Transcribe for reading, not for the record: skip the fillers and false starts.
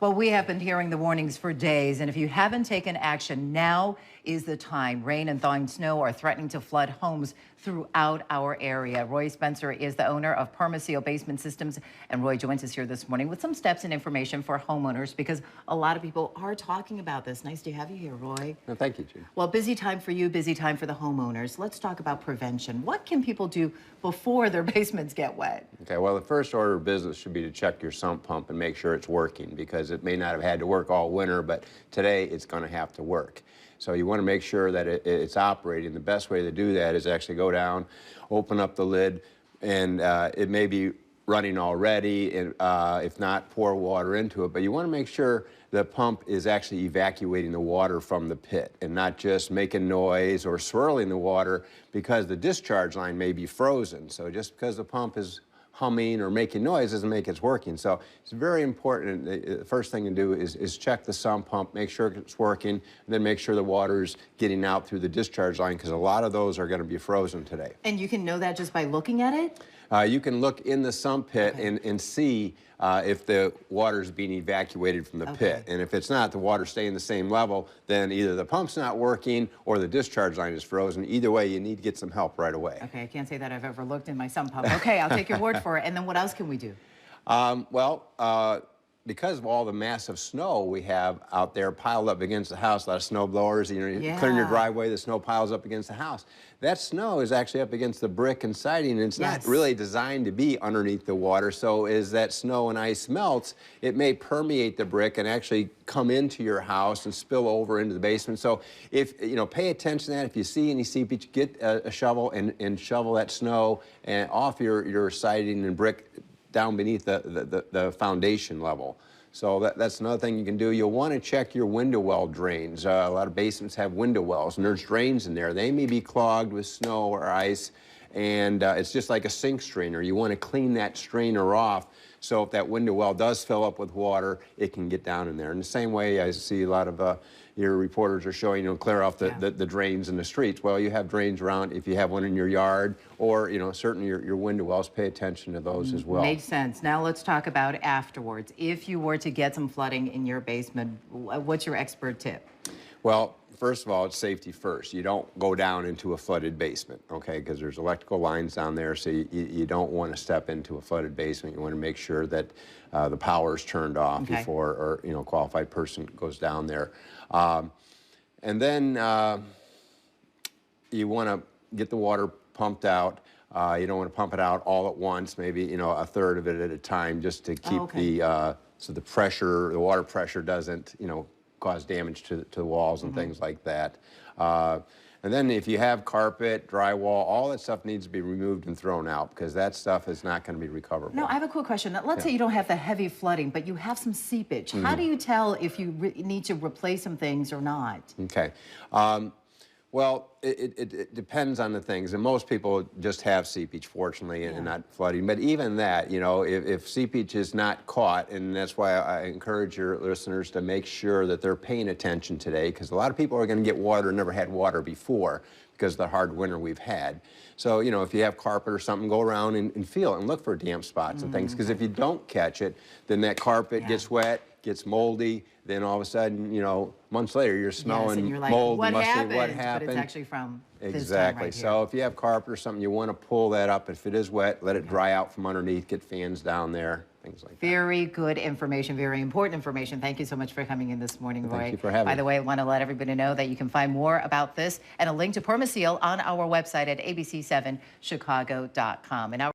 Well, we have been hearing the warnings for days, and if you haven't taken action, now is the time. Rain and thawing snow are threatening to flood homes throughout our area. Roy Spencer is the owner of Perma-Seal Basement Systems, and Roy joins us here this morning with some steps and information for homeowners because a lot of people are talking about this. Nice to have you here, Roy. No, thank you, Jean. Well, busy time for you, busy time for the homeowners. Let's talk about prevention. What can people do before their basements get wet? Okay, well, the first order of business should be to check your sump pump and make sure it's working, because it may not have had to work all winter, but today it's going to have to work. So you want to make sure that it's operating. The best way to do that is actually go down, open up the lid, and it may be running already, and if not, pour water into it. But you want to make sure the pump is actually evacuating the water from the pit and not just making noise or swirling the water, because the discharge line may be frozen. So just because the pump is humming or making noise doesn't make it's working. So it's very important. The first thing to do is check the sump pump, make sure it's working, and then make sure the water's getting out through the discharge line, because a lot of those are going to be frozen today. And you can know that just by looking at it? You can look in the sump pit and see if the water is being evacuated from the pit. And if it's not, the water staying the same level, then either the pump's not working or the discharge line is frozen. Either way, you need to get some help right away. Okay, I can't say that I've ever looked in my sump pump. Okay, I'll take your word for it. And then what else can we do? Because of all the massive snow we have out there piled up against the house, a lot of snow blowers, you know, you're clearing your driveway, the snow piles up against the house. That snow is actually up against the brick and siding, and it's not really designed to be underneath the water. So as that snow and ice melts, it may permeate the brick and actually come into your house and spill over into the basement. So if, you know, pay attention to that. If you see any seepage, get a shovel and shovel that snow and off your siding and brick down beneath the foundation level. So that's another thing you can do. You'll want to check your window well drains. A lot of basements have window wells, and there's drains in there. They may be clogged with snow or ice, and it's just like a sink strainer. You want to clean that strainer off, so if that window well does fill up with water, it can get down in there. In the same way, I see a lot of your reporters are showing, you know, clear off the drains in the streets. Well, you have drains around, if you have one in your yard, or, you know, certainly your window wells, pay attention to those as well. Makes sense. Now let's talk about afterwards. If you were to get some flooding in your basement, what's your expert tip? Well, first of all, it's safety first. You don't go down into a flooded basement, okay, because there's electrical lines down there, so you don't want to step into a flooded basement. You want to make sure that the power is turned off before, or, you know, a qualified person goes down there. And then you want to get the water pumped out. You don't want to pump it out all at once, maybe, you know, a third of it at a time, just to keep so the pressure, the water pressure doesn't, you know, cause damage to the walls and things like that. And then if you have carpet, drywall, all that stuff needs to be removed and thrown out, because that stuff is not going to be recoverable. Now, I have a quick question. Let's say you don't have the heavy flooding, but you have some seepage. How do you tell if you need to replace some things or not? Okay. Well, it depends on the things, and most people just have seepage, fortunately, and not flooding. But even that, you know, if seepage is not caught, and that's why I encourage your listeners to make sure that they're paying attention today, because a lot of people are going to get water and never had water before because of the hard winter we've had. So, you know, if you have carpet or something, go around and feel it and look for damp spots and things, because if you don't catch it, then that carpet gets wet, gets moldy, then all of a sudden, you know, months later, you're smelling and you're like, mold. what happened? What happened? But it's actually from this time right here. So if you have carpet or something, you want to pull that up. If it is wet, let it dry out from underneath, get fans down there, things like that. Very good information, very important information. Thank you so much for coming in this morning, Roy. Thank you for having me. By the way, I want to let everybody know that you can find more about this and a link to Perma-Seal on our website at abc7chicago.com. And now